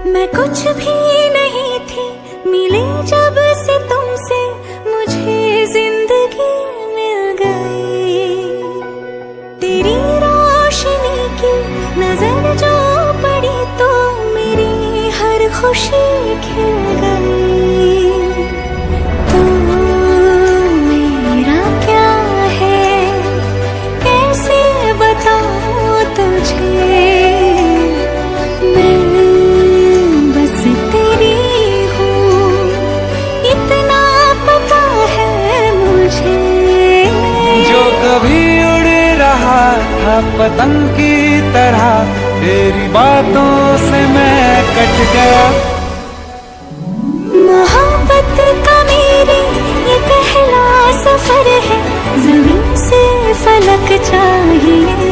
मैं कुछ भी नहीं थी, मिली जब से तुमसे मुझे जिंदगी मिल गई। तेरी रोशनी की नजर जो पड़ी तो मेरी हर खुशी खिल गई। तू मेरा क्या है, कैसे बताऊं तुझे, कभी उड़ रहा था पतंग की तरह, तेरी बातों से मैं कट गया। मोहब्बत का मेरे ये पहला सफर है, ज़मीन से फलक चाहिए।